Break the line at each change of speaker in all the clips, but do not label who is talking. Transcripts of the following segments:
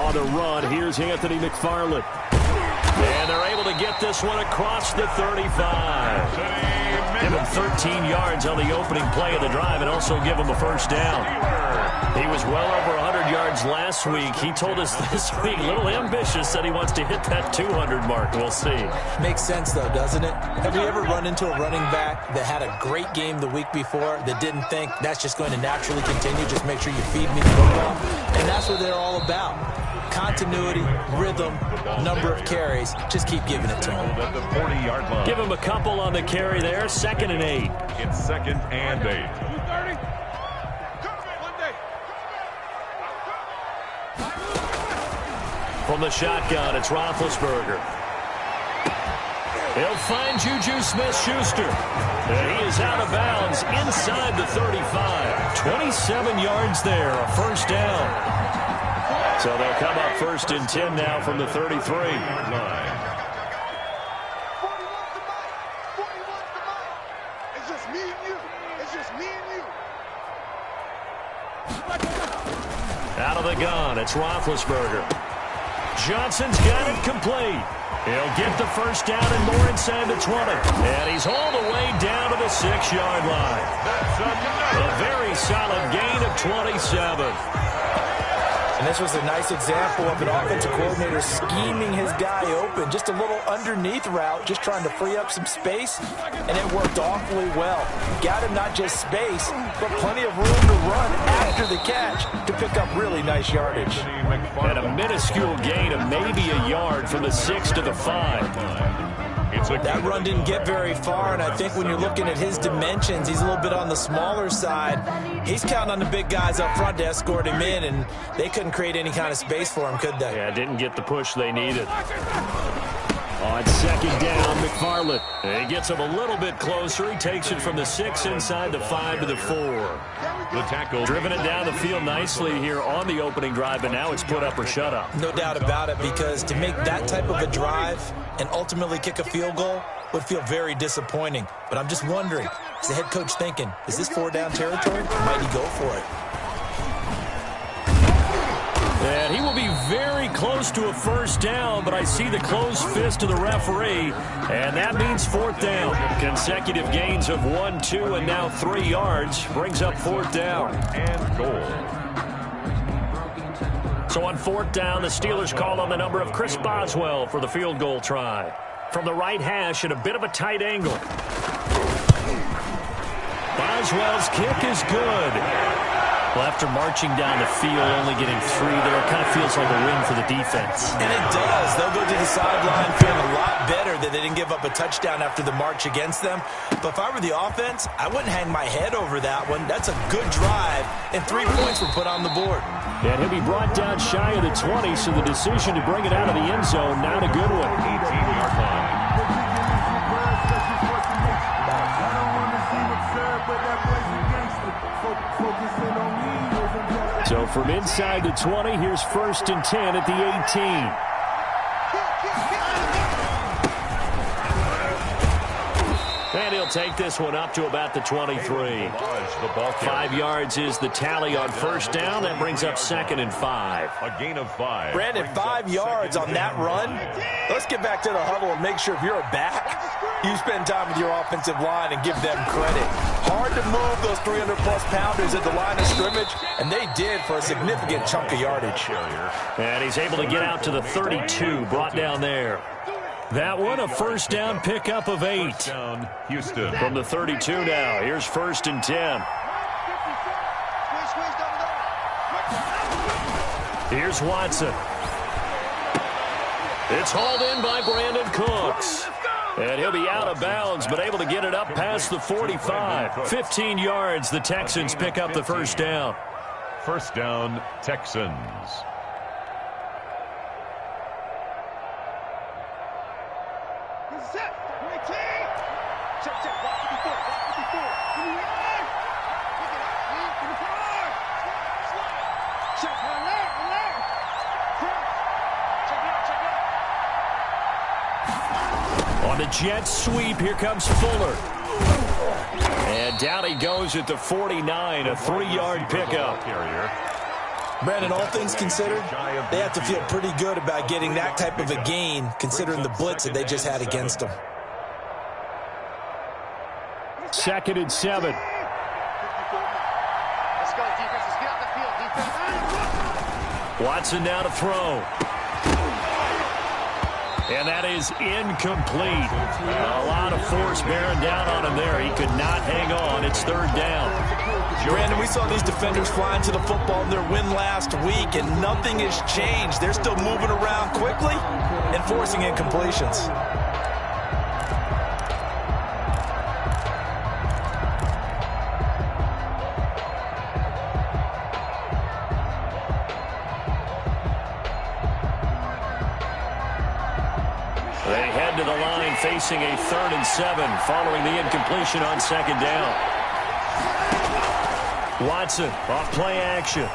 on the run. Here's Anthony McFarland. And they're able to get this one across the 35. Give him 13 yards on the opening play of the drive and also give him a first down. He was well over 100 yards last week. He told us this week, a little ambitious, that he wants to hit that 200 mark. We'll see.
Makes sense, though, doesn't it? Have you ever run into a running back that had a great game the week before that didn't think that's just going to naturally continue? Just make sure you feed me the football. And that's what they're all about. Continuity, rhythm, number of carries. Just keep giving it to him.
At the 40-yard line.
Give him a couple on the carry there. 2nd and 8.
It's 2nd and 8.
From the shotgun, it's Roethlisberger. He'll find Juju Smith-Schuster. And he is out of bounds inside the 35. 27 yards there, a first down. So they'll come up 1st and 10 now from the 33.
It's just me and you. It's just me and you.
Out of the gun, it's Roethlisberger. Johnson's got it complete. He'll get the first down and more inside the 20. And he's all the way down to the 6-yard line. A very solid gain of 27.
And this was a nice example of an offensive coordinator scheming his guy open. Just a little underneath route, just trying to free up some space, and it worked awfully well. Got him not just space, but plenty of room to run after the catch to pick up really nice yardage.
And a minuscule gain of maybe a yard from the 6 to the 5.
That run didn't get very far, and I think when you're looking at his dimensions, he's a little bit on the smaller side. He's counting on the big guys up front to escort him in, and they couldn't create any kind of space for him, could they?
Yeah, didn't get the push they needed. On 2nd down, McFarland. He gets him a little bit closer. He takes it from the 6 inside the 5 to the 4.
The tackle.
Driven it down the field nicely here on the opening drive, but now it's put up or shut up.
No doubt about it, because to make that type of a drive and ultimately kick a field goal would feel very disappointing. But I'm just wondering, is the head coach thinking, is this 4-down territory, or might he go for it?
And he will be very close to a first down, but I see the closed fist of the referee, and that means 4th down. Consecutive gains of 1, 2, and now 3 yards brings up 4th down.
And goal.
So on 4th down, the Steelers call on the number of Chris Boswell for the field goal try. From the right hash at a bit of a tight angle. Boswell's kick is good. Well, after marching down the field, only getting 3 there, it kind of feels like a win for the defense.
And it does. They'll go to the sideline feeling a lot better that they didn't give up a touchdown after the march against them. But if I were the offense, I wouldn't hang my head over that one. That's a good drive, and 3 points were put on the board.
And he'll be brought down shy of the 20, so the decision to bring it out of the end zone, not a good one.
18-yard line.
So from inside the 20, here's 1st and 10 at the 18. And he'll take this one up to about the 23. 5 yards is the tally on 1st down. That brings up 2nd and 5.
A gain of 5.
Brandon, 5 yards on that run. Let's get back to the huddle and make sure if you're a back, you spend time with your offensive line and give them credit. Hard to move those 300-plus pounders at the line of scrimmage, and they did for a significant chunk of yardage.
And he's able to get out to the 32, brought down there. That one, a 1st down pickup of 8.
Down, Houston.
From the 32 now, here's 1st and 10. Here's Watson. It's hauled in by Brandon Cooks. And he'll be out of bounds, but able to get it up past the 45. 15 yards, the Texans pick up the 1st down.
1st down, Texans.
On the jet sweep, here comes Fuller. And down he goes at the 49, a 3-yard pickup.
Brandon, all things considered, they have to feel pretty good about getting that type of a gain, considering the blitz that they just had against them.
2nd and 7.
Let's go, defense. Let's get out the field, defense.
Watson now to throw. And that is incomplete. A lot of force bearing down on him there. He could not hang on. It's 3rd down.
Brandon, we saw these defenders flying to the football in their win last week, and nothing has changed. They're still moving around quickly and forcing incompletions.
They head to the line facing a 3rd and 7 following the incompletion on 2nd down. Watson off play action.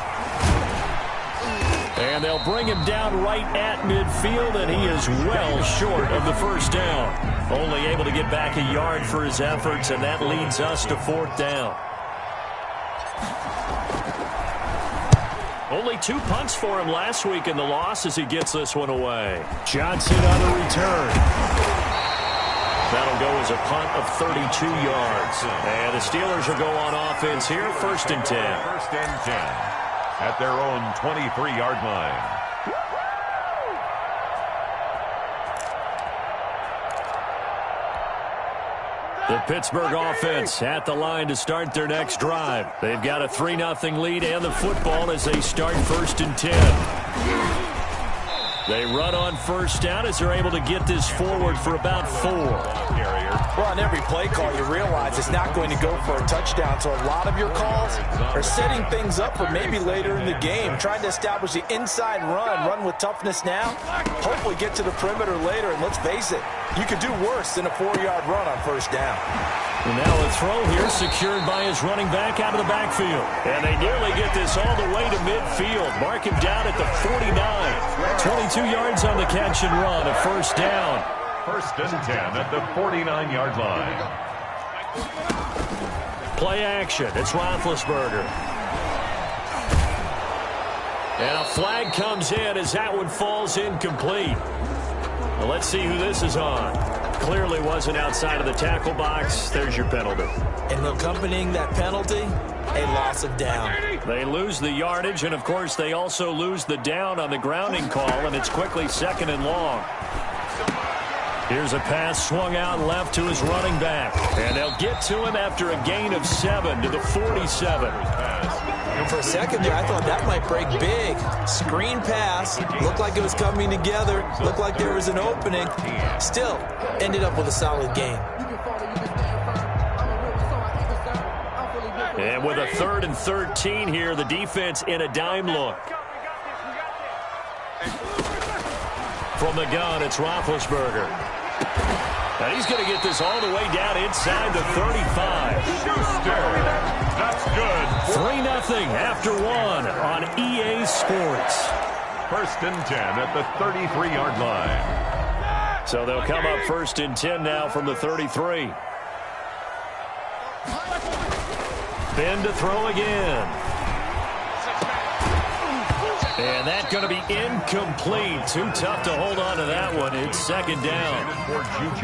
And they'll bring him down right at midfield, and he is well short of the 1st down. Only able to get back a yard for his efforts, and that leads us to 4th down. Only 2 punts for him last week in the loss as he gets this one away. Johnson on the return. That'll go as a punt of 32 yards. And the Steelers will go on offense here, 1st and 10.
1st and 10 at their own 23-yard line.
The Pittsburgh offense at the line to start their next drive. They've got a 3-0 lead and the football as they start 1st and 10. They run on 1st down as they're able to get this forward for about 4.
Well, on every play call, you realize it's not going to go for a touchdown, so a lot of your calls are setting things up for maybe later in the game, trying to establish the inside run with toughness now, hopefully get to the perimeter later, and let's face it, you could do worse than a 4-yard run on 1st down.
And now a throw here secured by his running back out of the backfield. And they nearly get this all the way to midfield. Mark him down at the 49. 22 yards on the catch and run, a 1st down.
1st and 10 at the 49-yard line.
Play action. It's Roethlisberger. And a flag comes in as that one falls incomplete. Well, let's see who this is on. Clearly wasn't outside of the tackle box. There's your penalty.
And accompanying that penalty, a loss of down.
They lose the yardage, and, of course, they also lose the down on the grounding call, and it's quickly 2nd and long. Here's a pass swung out left to his running back. And they'll get to him after a gain of 7 to the 47.
For a second there, I thought that might break big. Screen pass. Looked like it was coming together. Looked like there was an opening. Still, ended up with a solid gain.
And with a 3rd and 13 here, the defense in a dime look. From the gun, it's Roethlisberger. And he's going to get this all the way down inside the 35.
Schuster. That's good.
3-0 after 1 on EA Sports.
1st and 10 at the 33-yard line.
So they'll come up 1st and 10 now from the 33. Ben to throw again. And that's going to be incomplete. Too tough to hold on to that one. It's 2nd down.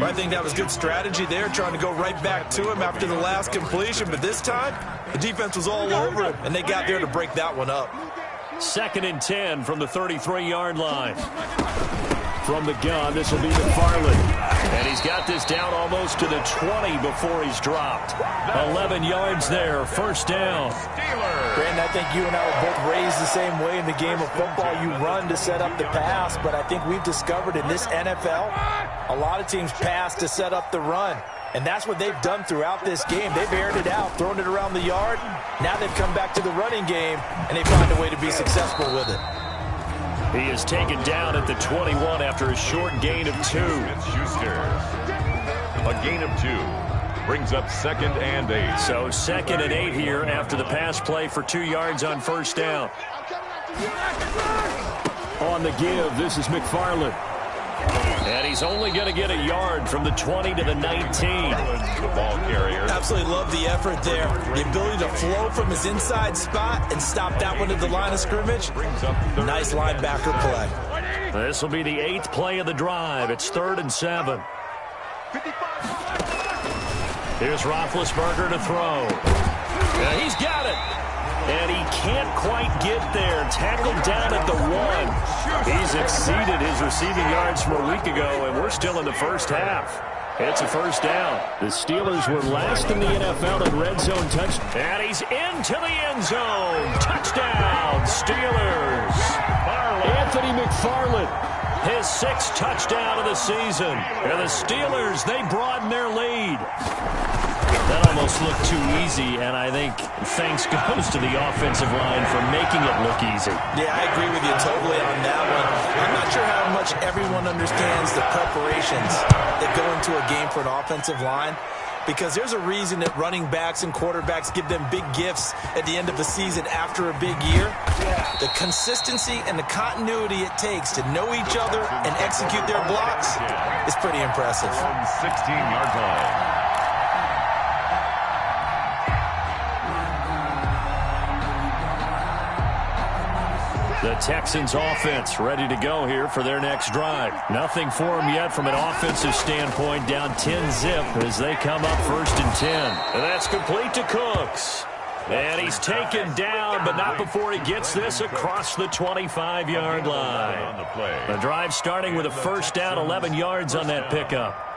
I think that was good strategy there, trying to go right back to him after the last completion. But this time, the defense was all over him, and they got there to break that one up.
2nd and 10 from the 33-yard line. From the gun, this will be McFarland. And he's got this down almost to the 20 before he's dropped. 11 yards there, 1st down.
Brandon, I think you and I were both raised the same way in the game of football. You run to set up the pass, but I think we've discovered in this NFL, a lot of teams pass to set up the run. And that's what they've done throughout this game. They've aired it out, thrown it around the yard. Now they've come back to the running game, and they find a way to be successful with it.
He is taken down at the 21 after a short gain of 2.
It's Schuster. A gain of 2. Brings up 2nd and 8.
So 2nd and 8 here after the pass play for 2 yards on 1st down. On the give, this is McFarland. And he's only going to get a yard from the 20 to the 19.
The ball carrier.
Absolutely love the effort there. The ability to flow from his inside spot and stop that one at the line of scrimmage. Nice linebacker play.
This will be the 8th play of the drive. It's 3rd and 7. Here's Roethlisberger to throw. Yeah, he's got it. And he can't quite get there. Tackled down at the 1. He's exceeded his receiving yards from a week ago, and we're still in the first half. It's a first down. The Steelers were last in the NFL in red zone touch. And he's into the end zone. Touchdown, Steelers. Anthony McFarland. His 6th touchdown of the season. And the Steelers, they broaden their lead. That almost looked too easy, and I think thanks goes to the offensive line for making it look easy.
Yeah, I agree with you totally on that one. I'm not sure how much everyone understands the preparations that go into a game for an offensive line, because there's a reason that running backs and quarterbacks give them big gifts at the end of the season after a big year. The consistency and the continuity it takes to know each other and execute their blocks is pretty impressive.
16-yard line.
The Texans offense ready to go here for their next drive. Nothing for them yet from an offensive standpoint, down 10-zip as they come up 1st and 10. And that's complete to Cooks. And he's taken down, but not before he gets this across the 25-yard line. The drive starting with a first down, 11 yards on that pickup.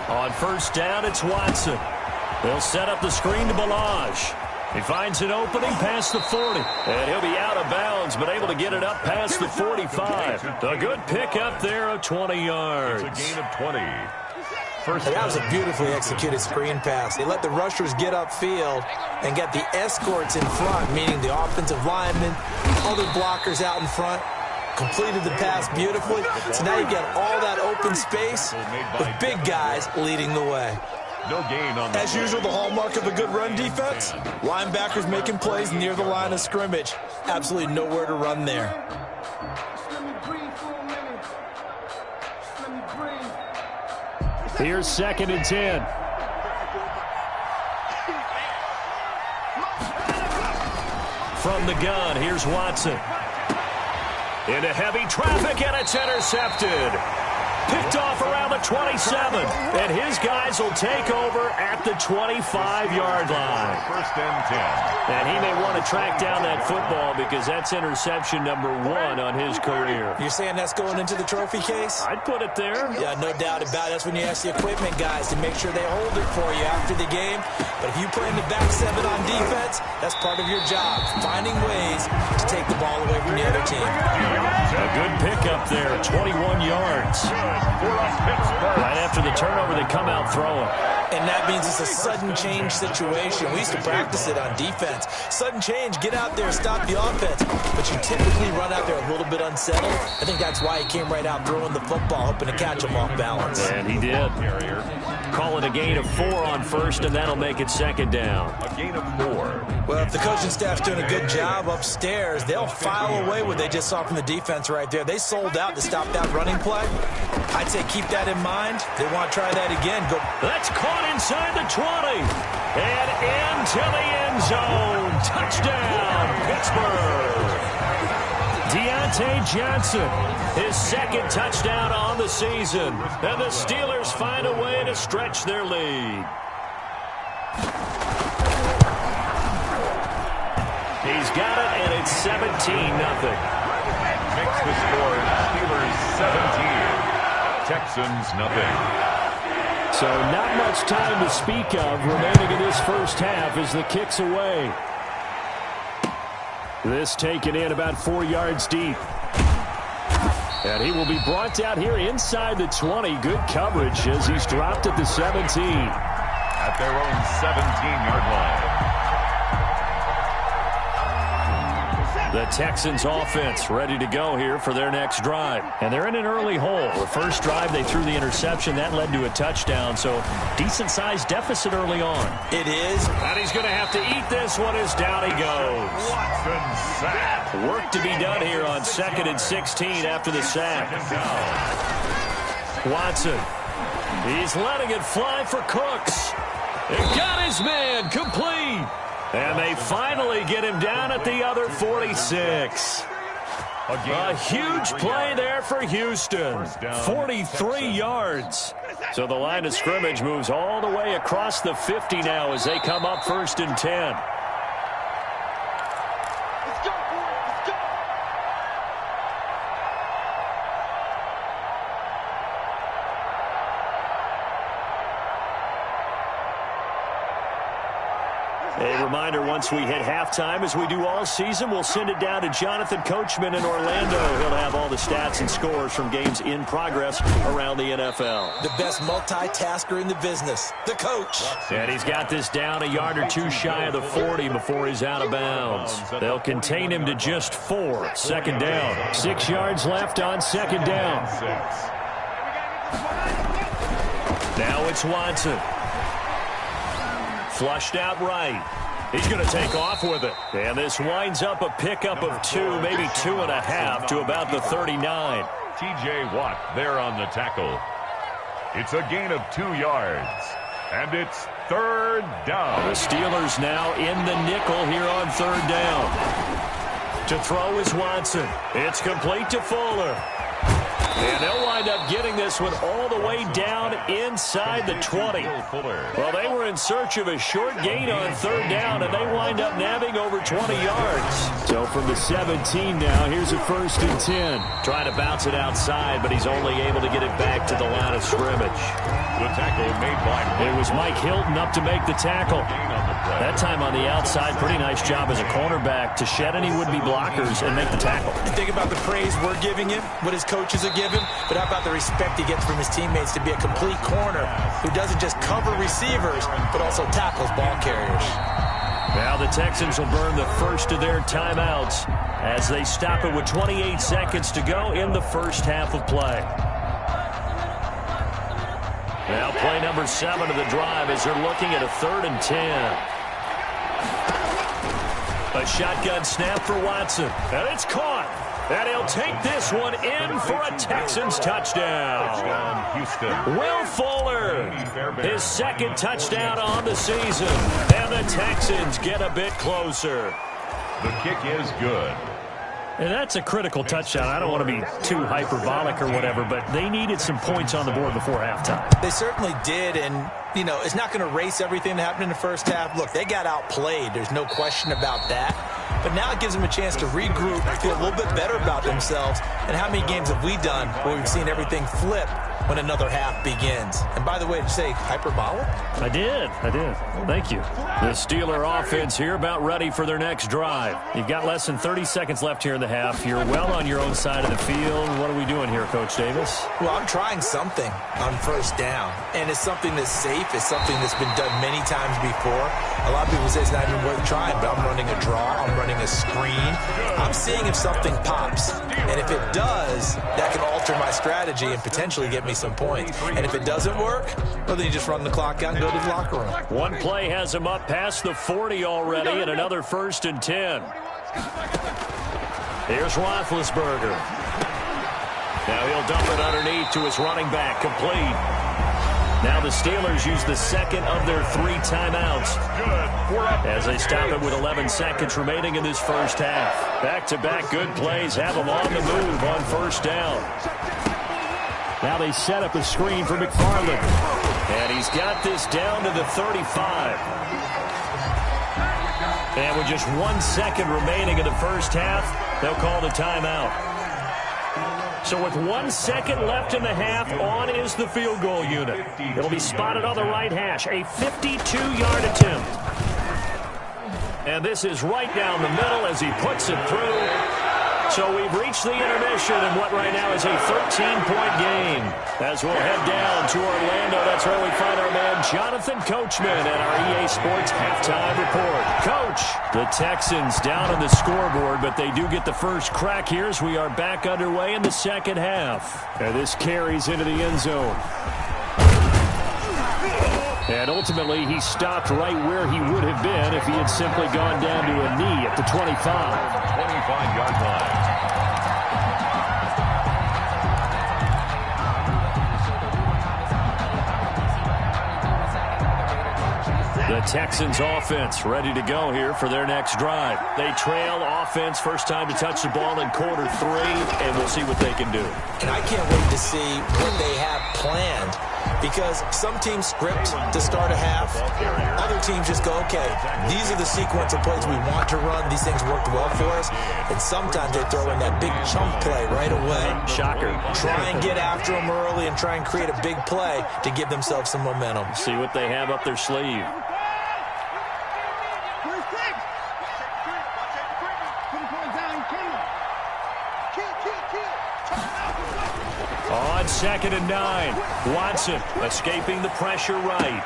On first down, it's Watson. They'll set up the screen to Balaj. He finds an opening past the 40. And he'll be out of bounds, but able to get it up past the 45. A good pickup there of 20 yards.
It's a gain of 20.
That was a beautifully executed screen pass. They let the rushers get upfield and get the escorts in front, meaning the offensive linemen, other blockers out in front. Completed the pass beautifully. So now you get all that open space with big guys leading the way.
No gain on that.
As usual, the hallmark of a good run defense, linebackers making plays near the line of scrimmage. Absolutely nowhere to run there.
Here's 2nd and 10. From the gun, here's Watson. Into heavy traffic, and it's intercepted. Picked off around the 27, and his guys will take over at the 25-yard line.
1st and 10.
And he may want to track down that football because that's interception number 1 on his career.
You're saying that's going into the trophy case?
I'd put it there.
Yeah, no doubt about it. That's when you ask the equipment guys to make sure they hold it for you after the game. But if you play in the back 7 on defense, that's part of your job, finding ways to take the ball away from the other team.
A good pickup there, 21 yards. Right after the turnover, they come out throwing.
And that means it's a sudden change situation. We used to practice it on defense. Sudden change, get out there, stop the offense. But you typically run out there a little bit unsettled. I think that's why he came right out throwing the football, hoping to catch him off balance.
And he did. Call it a gain of 4 on first, and that'll make it 2nd down.
A gain of 4.
Well, if the coaching staff's doing a good job upstairs, they'll file away what they just saw from the defense right there. They sold out to stop that running play. I'd say keep that in mind. They want to try that again. Go.
That's caught inside the 20. And into the end zone. Touchdown, Pittsburgh. Deontay Johnson, his 2nd touchdown on the season. And the Steelers find a way to stretch their lead. He's got it, and it's 17-0.
Makes the score Steelers 17. Texans nothing.
So not much time to speak of remaining in this first half as the kick's away. This taken in about 4 yards deep. And he will be brought down here inside the 20. Good coverage as he's dropped at the 17.
At their own 17-yard line.
The Texans offense ready to go here for their next drive. And they're in an early hole. The first drive, they threw the interception. That led to a touchdown. So decent-sized deficit early on.
It is.
And he's going to have to eat this one as down he goes.
Watson sack.
Work to be done here on 2nd and 16 after the sack. Watson. He's letting it fly for Cooks. He got his man complete. And they finally get him down at the other 46. A huge play there for Houston. 43 yards. So the line of scrimmage moves all the way across the 50 now as they come up 1st and 10. A reminder, once we hit halftime, as we do all season, we'll send it down to Jonathan Coachman in Orlando. He'll have all the stats and scores from games in progress around the NFL.
The best multitasker in the business, the coach.
And he's got this down a yard or two shy of the 40 before he's out of bounds. They'll contain him to just 4. 2nd down. 6 yards left on 2nd down. Now it's Watson. Flushed out right. He's going to take off with it. And this winds up a pickup of 2, maybe 2.5 to about the 39.
T.J. Watt there on the tackle. It's a gain of 2 yards. And it's 3rd down.
The Steelers now in the nickel here on 3rd down. To throw is Watson. It's complete to Fuller. And they'll wind up getting this one all the way down inside the 20. Well, they were in search of a short gain on 3rd down, and they wind up nabbing over 20 yards. So from the 17 now, here's a 1st and 10. Trying to bounce it outside, but he's only able to get it back to the line of scrimmage.
The tackle made by
It was Mike Hilton up to make the tackle. That time on the outside, pretty nice job as a cornerback to shed any would-be blockers and make the tackle.
You think about the praise we're giving him, what his coaches are giving, but how about the respect he gets from his teammates to be a complete corner who doesn't just cover receivers, but also tackles ball carriers.
Now the Texans will burn the first of their timeouts as they stop it with 28 seconds to go in the first half of play. Now play number 7 of the drive as they're looking at a 3rd and 10. A shotgun snap for Watson. And it's caught. And he'll take this one in for a Texans touchdown.
Houston.
Will Fuller, his 2nd touchdown on the season. And the Texans get a bit closer.
The kick is good.
And that's a critical touchdown. I don't want to be too hyperbolic or whatever, but they needed some points on the board before halftime.
They certainly did, and, you know, it's not going to erase everything that happened in the first half. Look, they got outplayed. There's no question about that. But now it gives them a chance to regroup, feel a little bit better about themselves. And how many games have we done where we've seen everything flip when another half begins? And by the way, did you say hyperbolic?
I did. Thank you. The Steeler offense here about ready for their next drive. You've got less than 30 seconds left here in the half. You're well on your own side of the field. What are we doing here, Coach Davis?
Well, I'm trying something on 1st down. And it's something that's safe. It's something that's been done many times before. A lot of people say it's not even worth trying, but I'm running a draw. I'm running a screen. I'm seeing if something pops. And if it does, that can alter my strategy and potentially get me some points. And if it doesn't work, well, then you just run the clock out and go to the locker room.
One play has him up past the 40 already, and another 1st and 10. Here's Roethlisberger. Now he'll dump it underneath to his running back, complete. Now the Steelers use the 2nd of their 3 timeouts as they stop it with 11 seconds remaining in this first half. Back-to-back good plays have them on the move on 1st down. Now they set up a screen for McFarland. And he's got this down to the 35. And with just 1 second remaining in the first half, they'll call the timeout. So with 1 second left in the half, on is the field goal unit. It'll be spotted on the right hash, a 52-yard attempt. And this is right down the middle as he puts it through. So we've reached the intermission in what right now is a 13-point game. As we'll head down to Orlando, that's where we find our man Jonathan Coachman at our EA Sports Halftime Report. Coach, the Texans down on the scoreboard, but they do get the first crack here as we are back underway in the second half. And this carries into the end zone. And ultimately, he stopped right where he would have been if he had simply gone down to a knee at the 25.
25-yard line.
The Texans offense ready to go here for their next drive. They trail offense, first time to touch the ball in quarter 3, and we'll see what they can do.
And I can't wait to see what they have planned, because some teams script to start a half. Other teams just go, okay, these are the sequence of plays we want to run. These things worked well for us. And sometimes they throw in that big chunk play right away.
Shocker.
Try and get after them early and try and create a big play to give themselves some momentum.
See what they have up their sleeve. On 2nd and 9, Watson escaping the pressure right.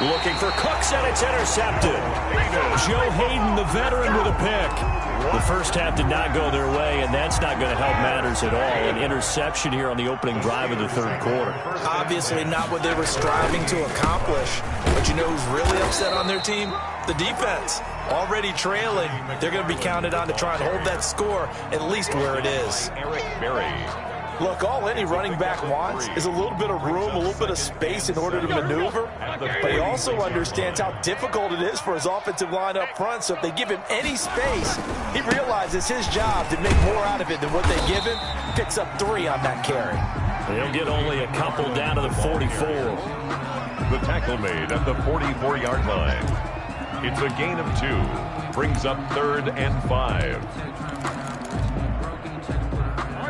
Looking for Cooks, and it's intercepted. Joe Hayden, the veteran, with a pick. The first half did not go their way, and that's not going to help matters at all. An interception here on the opening drive of the third quarter.
Obviously not what they were striving to accomplish. But you know who's really upset on their team? The defense. Already trailing. They're going to be counted on to try and hold that score at least where it is.
Eric Berry.
Look, all any running back wants is a little bit of room, a little bit of space in order to maneuver. But he also understands how difficult it is for his offensive line up front. So if they give him any space, he realizes his job to make more out of it than what they give him. Picks up 3 on that carry.
They'll get only a couple down to the 44.
The tackle made at the 44-yard line. It's a gain of 2. Brings up 3rd and 5.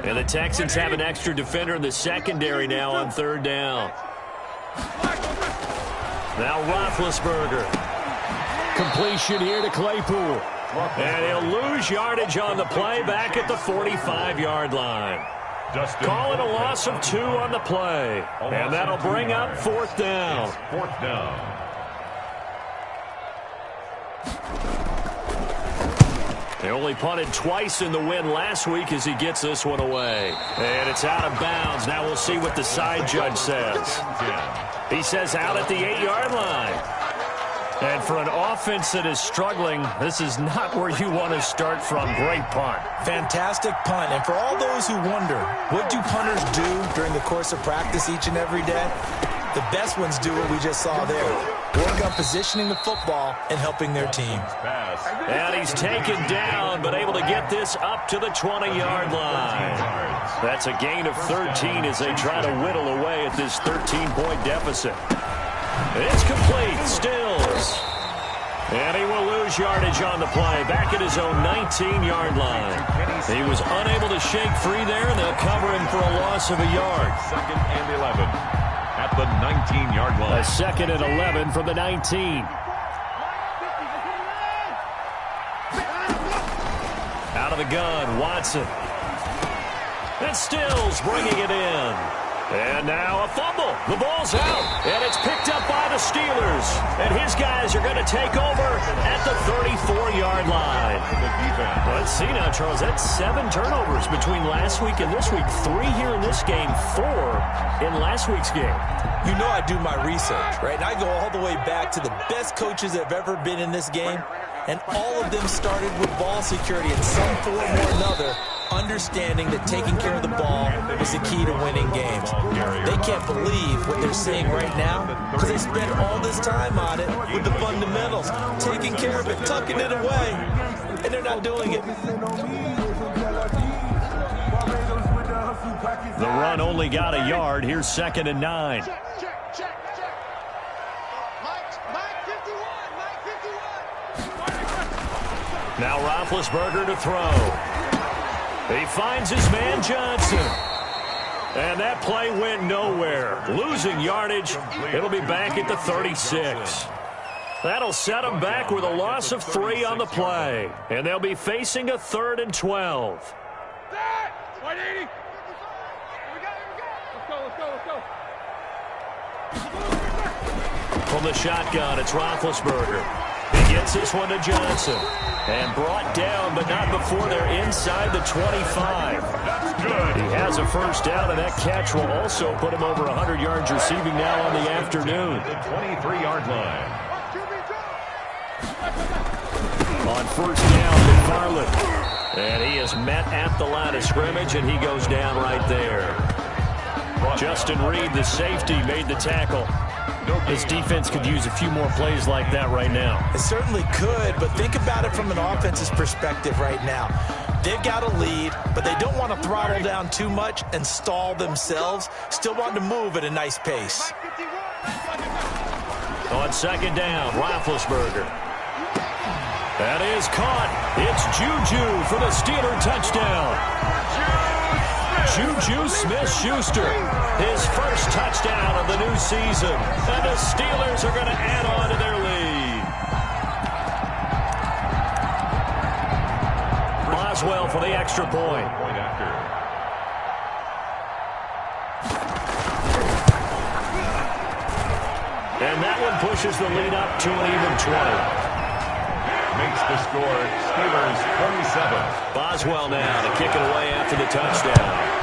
And the Texans have an extra defender in the secondary now on 3rd down. Now Roethlisberger. Completion here to Claypool. And he'll lose yardage on the play back at the 45-yard line. Call it a loss of 2 on the play. And that'll bring up 4th down.
4th down.
They only punted twice in the win last week as he gets this one away. And it's out of bounds. Now we'll see what the side judge says. He says out at the 8-yard line. And for an offense that is struggling, this is not where you want to start from. Great punt.
Fantastic punt. And for all those who wonder, what do punters do during the course of practice each and every day? The best ones do what we just saw there. Work on positioning the football and helping their team.
And he's taken down, but able to get this up to the 20-yard line. That's a gain of 13 as they try to whittle away at this 13-point deficit. It's complete. Stills. And he will lose yardage on the play. Back at his own 19-yard line. He was unable to shake free there, and they'll cover him for a loss of a yard.
2nd and 11. At the 19-yard line.
A 2nd and 11 from the 19. Out of the gun, Watson. And Stills bringing it in. And now a fumble. The ball's out. And it's picked up by the Steelers. And his guys are going to take over at the 34-yard line. Let's see now, Charles. That's 7 turnovers between last week and this week. 3 here in this game, 4 in last week's game.
You know I do my research, right? And I go all the way back to the best coaches that have ever been in this game. And all of them started with ball security in some form or another, understanding that taking care of the ball is the key to winning games. They can't believe what they're seeing right now because they spent all this time on it with the fundamentals, taking care of it, tucking it away, and they're not doing it.
The run only got a yard. Here's 2nd and 9. Now Roethlisberger to throw. He finds his man Johnson. And that play went nowhere. Losing yardage. It'll be back at the 36. That'll set them back with a loss of 3 on the play. And they'll be facing a 3rd and 12.
180. Let's go.
From the shotgun, it's Roethlisberger. He gets this one to Johnson. And brought down, but not before they're inside the 25.
That's good.
He has a first down, and that catch will also put him over 100 yards receiving now on the afternoon.
The 23-yard line.
On first down, McFarland. And he is met at the line of scrimmage, and he goes down right there. Justin Reed, the safety, made the tackle. His defense could use a few more plays like that right now.
It certainly could, but think about it from an offense's perspective right now. They've got a lead, but they don't want to throttle down too much and stall themselves. Still want to move at a nice pace.
On second down, Roethlisberger. That is caught. It's Juju for the Steeler touchdown. Juju Smith-Schuster, his first touchdown of the new season. And the Steelers are going to add on to their lead. Boswell for the extra point.
Point after.
And that one pushes the lead up to an even 20.
Makes the score Steelers 27.
Boswell now to kick it away after the touchdown.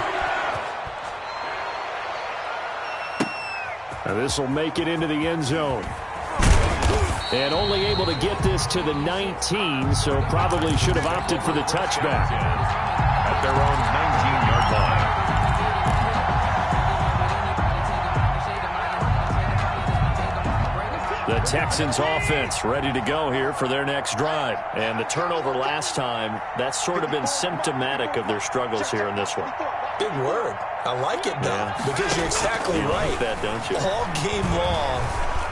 Now this will make it into the end zone. And only able to get this to the 19, so probably should have opted for the touchback.
At their own 19-yard line.
The Texans offense ready to go here for their next drive. And the turnover last time, that's sort of been symptomatic of their struggles here in this one.
Big word. I like it, though, because you're exactly right.
Like that, don't you?
All game long,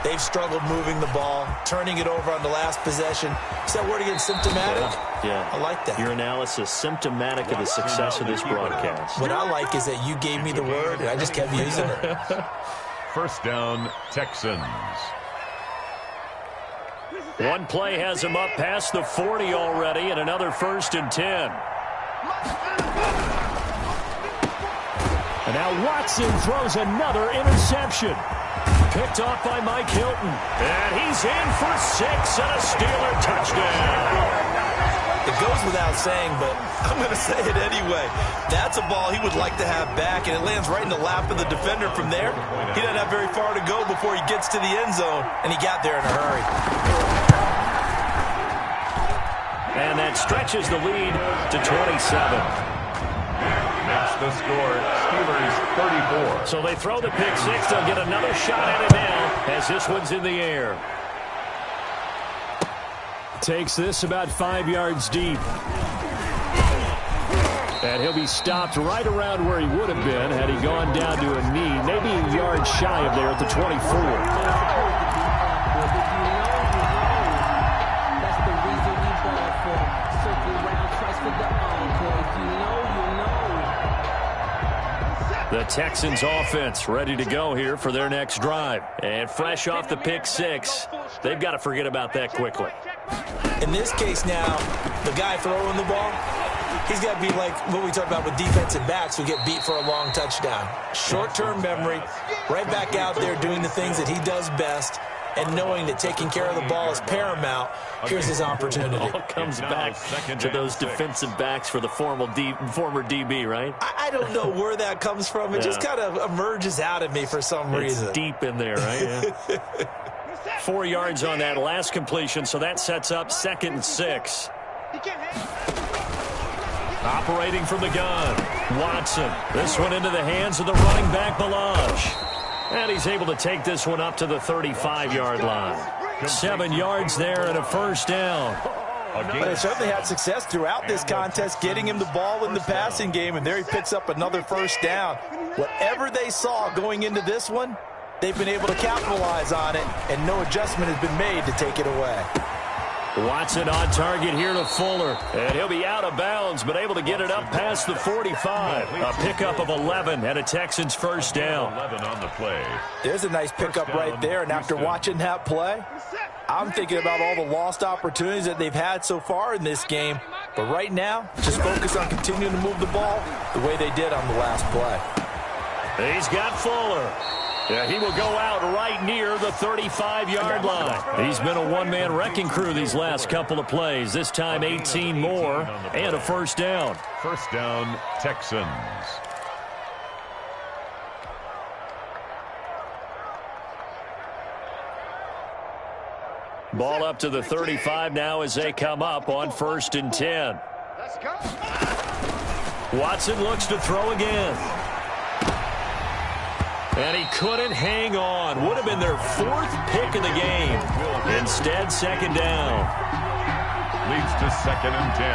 they've struggled moving the ball, turning it over on the last possession. Is that word again, symptomatic?
Yeah.
I like that.
Your analysis, symptomatic of the success of this broadcast.
What I like is that you gave me the word, and I just kept using it.
First down, Texans.
One play has him up past the 40 already, and another 1st and 10. And now Watson throws another interception. Picked off by Mike Hilton. And he's in for 6 and a Steeler touchdown.
It goes without saying, but I'm going to say it anyway. That's a ball he would like to have back, and it lands right in the lap of the defender from there. He doesn't have very far to go before he gets to the end zone, and he got there in a hurry.
And that stretches the lead to 27.
Makes the score Steelers 34.
So they throw the pick six. They'll get another shot at it now as this one's in the air. Takes this about 5 yards deep. And he'll be stopped right around where he would have been had he gone down to a knee, maybe a yard shy of there at the 24. The Texans offense ready to go here for their next drive. And fresh off the pick six, they've got to forget about that quickly.
In this case now, the guy throwing the ball, he's got to be like what we talked about with defensive backs who get beat for a long touchdown. Short-term memory, right back out there doing the things that he does best, and knowing that taking care of the ball is paramount. Here's his opportunity.
It all comes back to those defensive backs for the former DB, right?
I don't know where that comes from. It just kind of emerges out of me for some reason.
It's deep in there, right? Yeah. 4 yards on that last completion, so that sets up 2nd and 6. Operating from the gun, Watson. This one into the hands of the running back, Balaj. And he's able to take this one up to the 35-yard line. 7 yards there and a first down.
But they certainly had success throughout this contest, getting him the ball in the passing game, and there he picks up another first down. Whatever they saw going into this one, they've been able to capitalize on it, and no adjustment has been made to take it away.
Watson on target here to Fuller. And he'll be out of bounds, but able to get it up past the 45. A pickup of 11 and a Texans first down.
11 on the play.
There's a nice pickup right there, and after watching that play, I'm thinking about all the lost opportunities that they've had so far in this game. But right now, just focus on continuing to move the ball the way they did on the last play.
He's got Fuller. Yeah, he will go out right near the 35-yard line. He's been a one-man wrecking crew these last couple of plays. This time 18 more and a first down.
First down, Texans.
Ball up to the 35 now as they come up on 1st and 10.
Let's go.
Watson looks to throw again. And he couldn't hang on. Would have been their 4th pick of the game. Instead, 2nd down.
Leads to 2nd and 10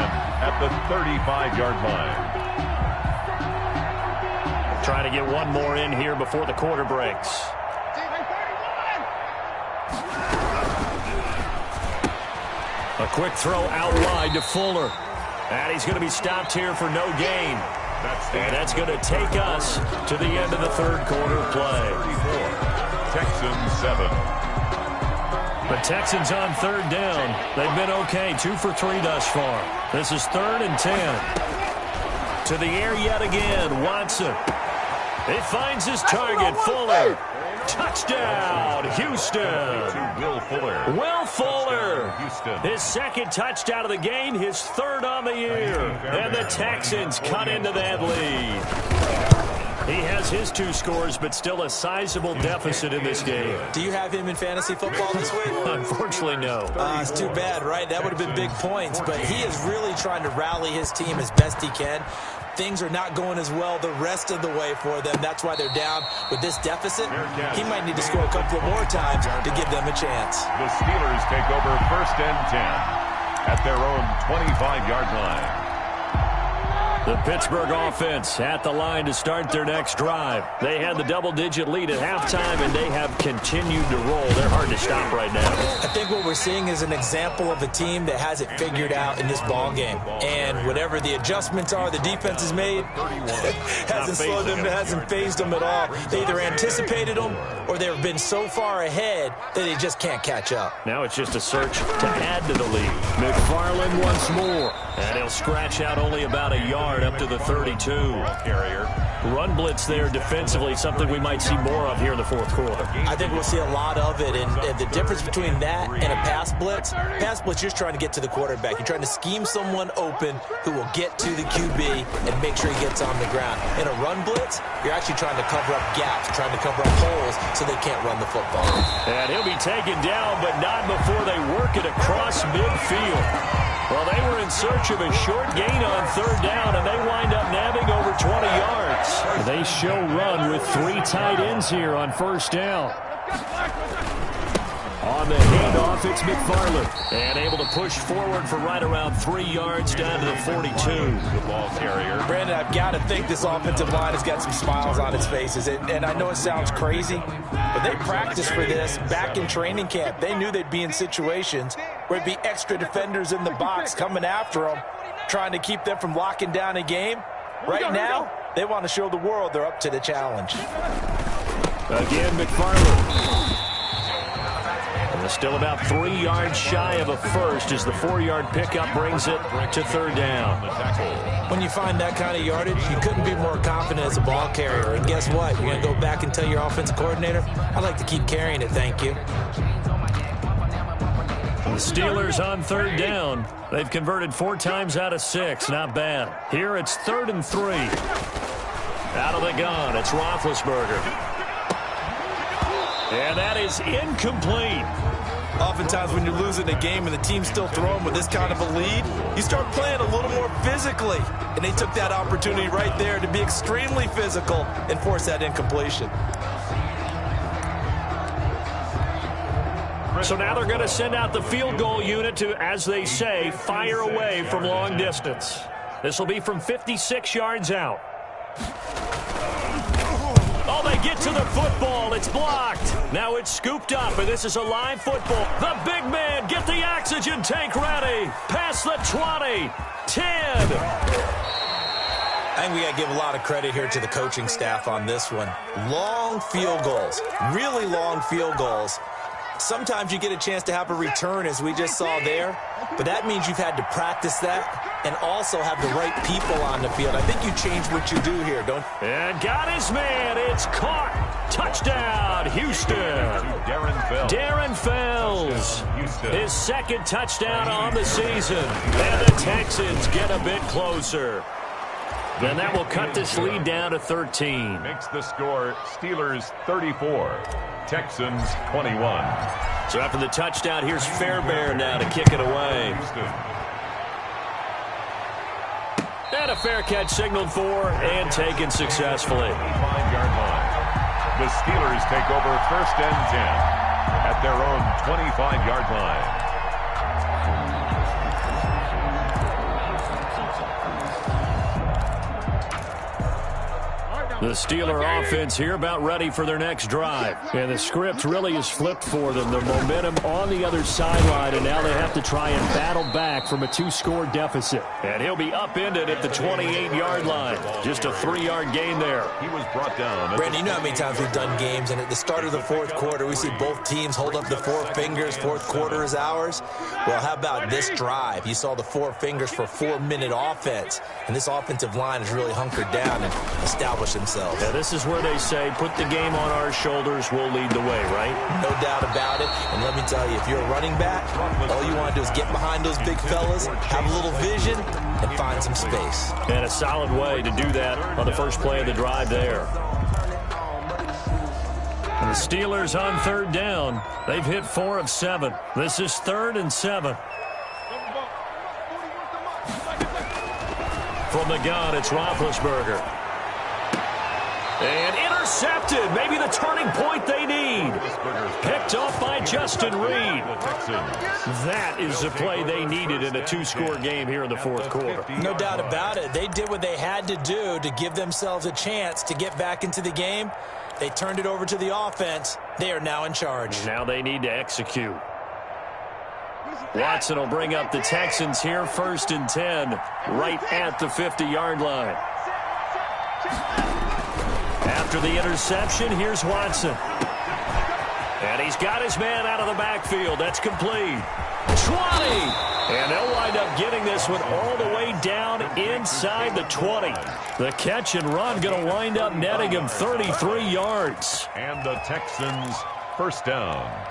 at the 35-yard line.
Trying to get one more in here before the quarter breaks. A quick throw out wide to Fuller. And he's going to be stopped here for no gain. And that's going to take us to the end of the 3rd quarter play.
34. Texans 7.
The Texans on 3rd down. They've been okay, 2 for 3 thus far. This is 3rd and 10. To the air yet again, Watson. He finds his target, Fuller. Touchdown, Houston.
Will Fuller.
Will Fuller. His 2nd touchdown of the game, his 3rd on the year. And the Texans cut into that lead. He has his 2 scores, but still a sizable deficit in this game.
Do you have him in fantasy football this week?
Unfortunately, no.
It's too bad, right? That would have been big points, but he is really trying to rally his team as best he can. Things are not going as well the rest of the way for them. That's why they're down with this deficit. He might need to score a couple of more times to give them a chance.
The Steelers take over 1st and 10 at their own 25-yard line.
The Pittsburgh offense at the line to start their next drive. They had the double-digit lead at halftime, and they have continued to roll. They're hard to stop right now.
I think what we're seeing is an example of a team that has it figured out in this ball game. And whatever the adjustments are the defense has made, hasn't slowed them, hasn't phased them at all. They either anticipated them or they've been so far ahead that they just can't catch up.
Now it's just a search to add to the lead. McFarland once more. And he'll scratch out only about a yard up to the 32. Run blitz there defensively, something we might see more of here in the 4th quarter.
I think we'll see a lot of it, and the difference between that and a pass blitz, you're just trying to get to the quarterback. You're trying to scheme someone open who will get to the QB and make sure he gets on the ground. In a run blitz, you're actually trying to cover up gaps, trying to cover up holes so they can't run the football.
And he'll be taken down, but not before they work it across midfield. Well, they were in search of a short gain on 3rd down, and they wind up nabbing over 20 yards. They show run with 3 tight ends here on 1st down. On the handoff, it's McFarland. And able to push forward for right around 3 yards down to the 42.
The ball carrier.
Brandon, I've got to think this offensive line has got some smiles on its faces. And I know it sounds crazy, but they practiced for this back in training camp. They knew they'd be in situations where it'd be extra defenders in the box coming after them, trying to keep them from locking down a game. Right now, they want to show the world they're up to the challenge.
Again, McFarland. And they're still about 3 yards shy of a first as the 4-yard pickup brings it to 3rd down.
When you find that kind of yardage, you couldn't be more confident as a ball carrier. And guess what? You're going to go back and tell your offensive coordinator, I'd like to keep carrying it, thank you.
The Steelers on 3rd down. They've converted 4 times out of 6. Not bad. Here it's 3rd and 3. Out of the gun, it's Roethlisberger. And that is incomplete.
Oftentimes when you're losing a game and the team's still throwing with this kind of a lead, you start playing a little more physically. And they took that opportunity right there to be extremely physical and force that incompletion.
So now they're going to send out the field goal unit to, as they say, fire away from long distance. This will be from 56 yards out. Oh, they get to the football. It's blocked. Now it's scooped up, and this is a live football. The big man, get the oxygen tank ready. Past the 20, 10.
I think we got to give a lot of credit here to the coaching staff on this one. Long field goals, really long field goals, Sometimes you get a chance to have a return, as we just saw there, but that means you've had to practice that and also have the right people on the field. I think you change what you do here, don't you?
And got his man. It's caught. Touchdown, Houston. Darren Fells. His second touchdown on the season. And the Texans get a bit closer. And that will cut this lead down to 13.
Makes the score Steelers 34, Texans 21.
So after the touchdown, here's Fairbairn now to kick it away. And a fair catch signaled for and taken successfully.
5-yard line. The Steelers take over 1st and 10 at their own 25-yard line.
The Steeler offense here about ready for their next drive. And the script really is flipped for them. The momentum on the other sideline, and now they have to try and battle back from a 2-score deficit. And he'll be upended at the 28-yard line. Just a 3-yard gain there.
He was brought down.
Brandon, you know how many times we've done games, and at the start of the 4th quarter, we see both teams hold up the 4 fingers, 4th quarter is ours. Well, how about this drive? You saw the 4 fingers for 4-minute offense, and this offensive line has really hunkered down and established themselves.
Yeah, this is where they say, put the game on our shoulders, we'll lead the way, right?
No doubt about it. And let me tell you, if you're a running back, all you want to do is get behind those big fellas, have a little vision, and find some space.
And a solid way to do that on the first play of the drive there. And the Steelers on 3rd down. They've hit 4 of 7. This is 3rd and 7. From the gun, it's Roethlisberger. And intercepted. Maybe the turning point they need. Picked off by Justin Reed. That is the play they needed in a 2-score game here in the 4th quarter.
No doubt about it. They did what they had to do to give themselves a chance to get back into the game. They turned it over to the offense. They are now in charge.
Now they need to execute. Watson will bring up the Texans here, 1st and 10, right at the 50-yard line. After the interception, here's Watson. And he's got his man out of the backfield. That's complete. 20. And they'll wind up getting this one all the way down inside the 20. The catch and run going to wind up netting him 33 yards.
And the Texans 1st down.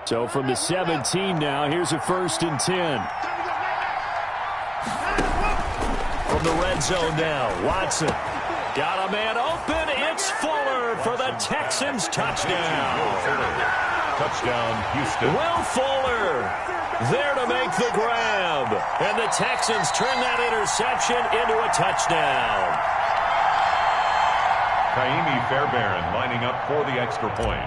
So from the 17 now, here's a 1st and 10. From the red zone now, Watson. Got a man open. It's Fuller for the Texans touchdown.
Touchdown, Houston.
Will Fuller there to make the grab. And the Texans turn that interception into a touchdown.
Fairbairn lining up for the extra point.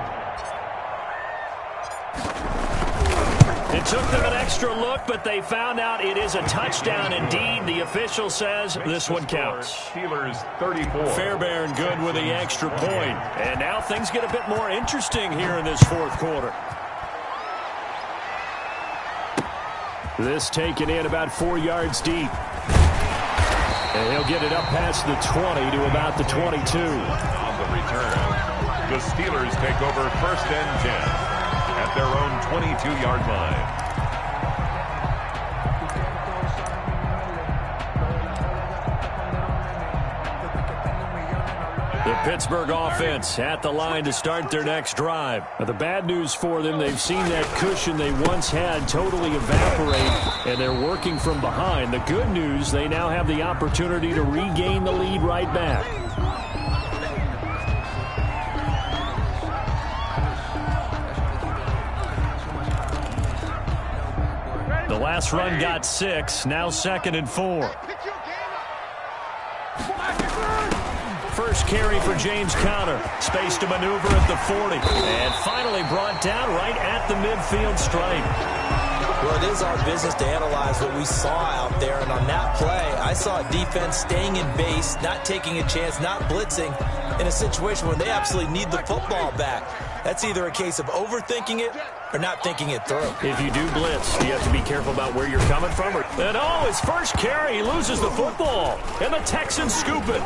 It took them an extra look, but they found out it is a touchdown indeed. The official says this one counts.
Steelers 34.
Fairbairn good with the extra point. And now things get a bit more interesting here in this 4th quarter. This taken in about 4 yards deep. And he'll get it up past the 20 to about the 22.
On the return, the Steelers take over 1st and 10. At their own 22-yard line.
The Pittsburgh offense at the line to start their next drive. Now, the bad news for them, they've seen that cushion they once had totally evaporate, and they're working from behind. The good news, they now have the opportunity to regain the lead right back. The last run got 6, now 2nd and 4. First carry for James Conner. Space to maneuver at the 40. And finally brought down right at the midfield stripe.
Well, it is our business to analyze what we saw out there, and on that play, I saw a defense staying in base, not taking a chance, not blitzing, in a situation where they absolutely need the football back. That's either a case of overthinking it or not thinking it through.
If you do blitz, do you have to be careful about where you're coming from? And his first carry, he loses the football, and the Texans scoop it.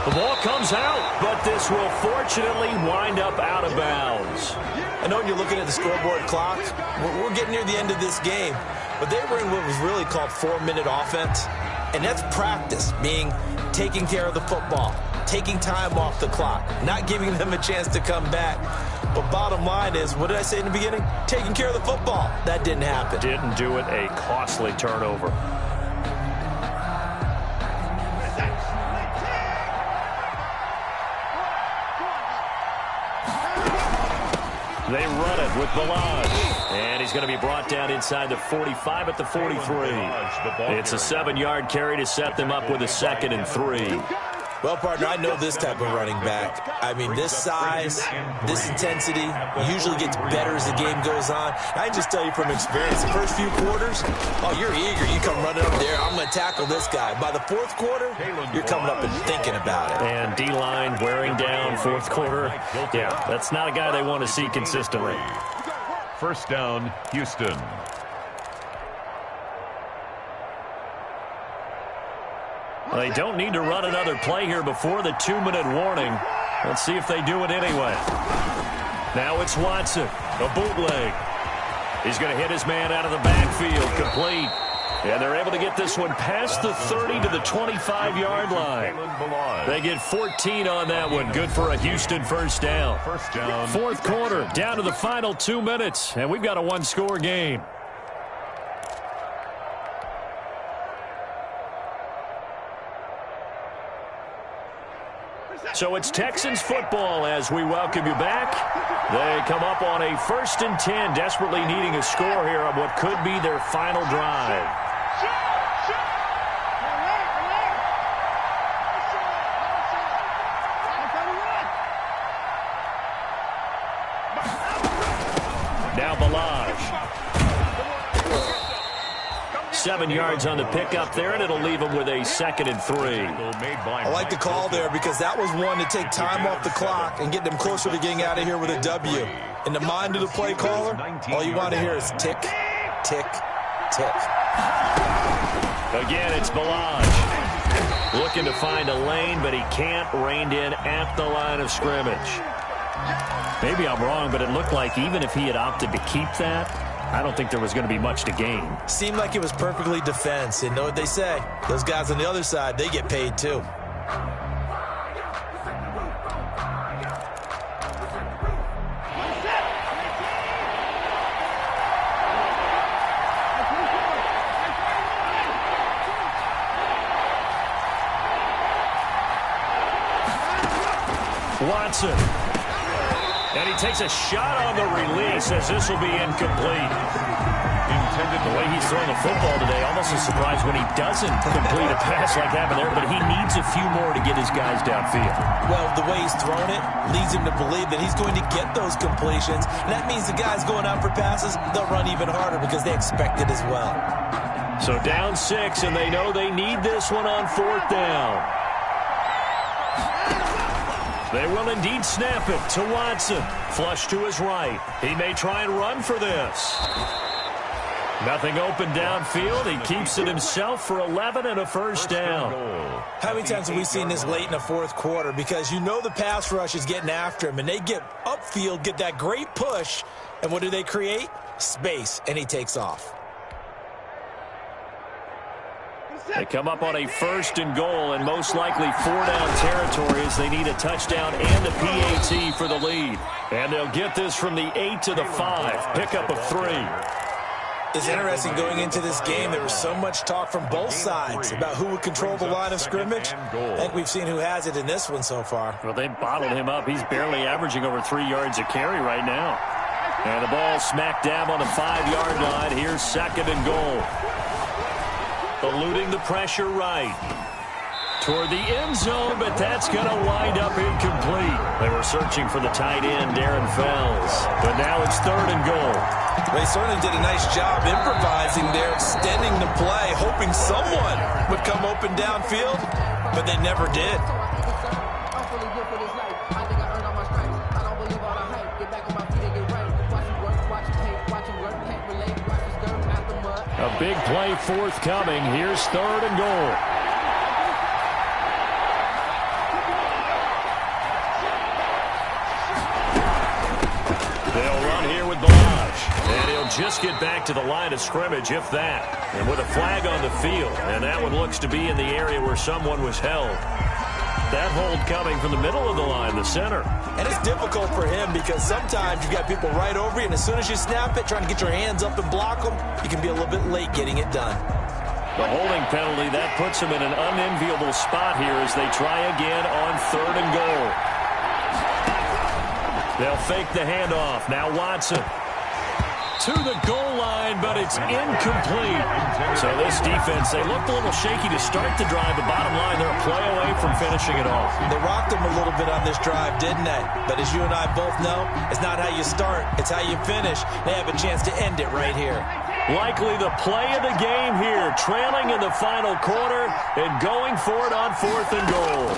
The ball comes out, but this will fortunately wind up out of bounds.
I know you're looking at the scoreboard clock. We're getting near the end of this game, but they were in what was really called 4-minute offense, and that's practice, meaning taking care of the football, taking time off the clock, not giving them a chance to come back. But bottom line is, what did I say in the beginning? Taking care of the football. That didn't happen.
Didn't do it, a costly turnover. They run it with Balaj. And he's going to be brought down inside the 45 at the 43. It's a 7-yard carry to set them up with a 2nd and 3.
Well, partner, I know this type of running back. I mean, this size, this intensity usually gets better as the game goes on. I can just tell you from experience, the first few quarters, you're eager. You come running up there, I'm going to tackle this guy. By the 4th quarter, you're coming up and thinking about it.
And D-line wearing down 4th quarter. Yeah, that's not a guy they want to see consistently.
First down, Houston.
Well, they don't need to run another play here before the 2-minute warning. Let's see if they do it anyway. Now it's Watson, a bootleg. He's going to hit his man out of the backfield, complete. And they're able to get this one past the 30 to the 25-yard line. They get 14 on that one. Good for a Houston first down. 4th quarter, down to the final 2 minutes, and we've got a 1-score game. So it's Texans football as we welcome you back. They come up on a 1st and 10, desperately needing a score here on what could be their final drive. Now Balaj. 7 yards on the pickup there, and it'll leave them with a 2nd and 3.
I like the call there because that was one to take time off the clock and get them closer to getting out of here with a W. In the mind of the play caller, all you want to hear is tick, tick, tick.
Again, it's Balaj. Looking to find a lane, but he can't. Reined in at the line of scrimmage. Maybe I'm wrong, but it looked like even if he had opted to keep that, I don't think there was going to be much to gain.
Seemed like it was perfectly defense. You know what they say? Those guys on the other side, they get paid too.
Watson. And he takes a shot on the release as this will be incomplete. The way he's throwing the football today, almost a surprise when he doesn't complete a pass like happened there, but he needs a few more to get his guys downfield.
Well, the way he's thrown it leads him to believe that he's going to get those completions. And that means the guys going out for passes, they'll run even harder because they expect it as well.
So down 6, and they know they need this one on 4th down. They will indeed snap it to Watson. Flush to his right. He may try and run for this. Nothing open downfield. He keeps it himself for 11 and a first down.
How many times have we seen this late in the 4th quarter? Because you know the pass rush is getting after him, and they get upfield, get that great push, and what do they create? Space, and he takes off.
They come up on a 1st and goal, and most likely 4-down territory as they need a touchdown and a PAT for the lead. And they'll get this from the 8 to the 5. Pickup of 3.
It's interesting going into this game. There was so much talk from both sides about who would control the line of scrimmage. I think we've seen who has it in this one so far.
Well, they bottled him up. He's barely averaging over 3 yards a carry right now. And the ball smack dab on the 5-yard line. Here's 2nd and goal. Eluding the pressure right. toward the end zone, but that's going to wind up incomplete. They were searching for the tight end, Darren Fells, but now it's 3rd and goal.
They certainly did a nice job improvising there, extending the play, hoping someone would come open downfield, but they never did.
A big play forthcoming. Here's 3rd and goal. They'll run here with Balaj. And he'll just get back to the line of scrimmage, if that. And with a flag on the field. And that one looks to be in the area where someone was held. That hold coming from the middle of the line, the center.
And it's difficult for him because sometimes you got people right over you, and as soon as you snap it, trying to get your hands up and block them, you can be a little bit late getting it done.
The holding penalty, that puts them in an unenviable spot here as they try again on 3rd and goal. They'll fake the handoff. Now Watson to the goal line, but it's incomplete. So this defense, they looked a little shaky to start the drive, but bottom line, they're a play away from finishing it off.
They rocked them a little bit on this drive, didn't they? But as you and I both know, it's not how you start, it's how you finish. They have a chance to end it right here.
Likely the play of the game here, trailing in the final quarter and going for it on 4th and goal.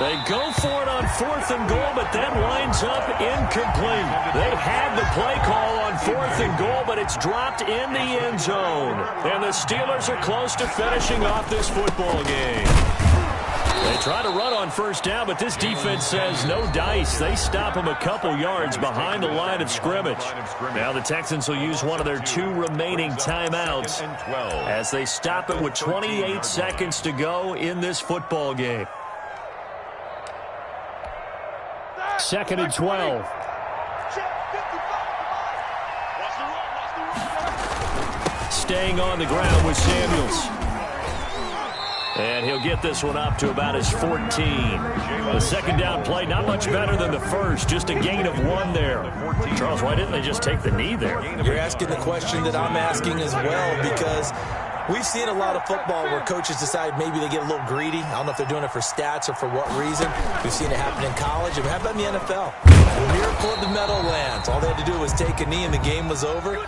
They go for it on 4th and goal, but that winds up incomplete. They had the play call on 4th and goal, but it's dropped in the end zone. And the Steelers are close to finishing off this football game. They try to run on 1st down, but this defense says no dice. They stop them a couple yards behind the line of scrimmage. Now the Texans will use one of their 2 remaining timeouts as they stop it with 28 seconds to go in this football game. 2nd and 12. Staying on the ground with Samuels. And he'll get this one up to about his 14. The 2nd down play, not much better than the first. Just a gain of 1 there. Charles, why didn't they just take the knee there?
You're asking the question that I'm asking as well, because we've seen a lot of football where coaches decide maybe they get a little greedy. I don't know if they're doing it for stats or for what reason. We've seen it happen in college. And how about in the NFL? The miracle of the Meadowlands. All they had to do was take a knee and the game was over.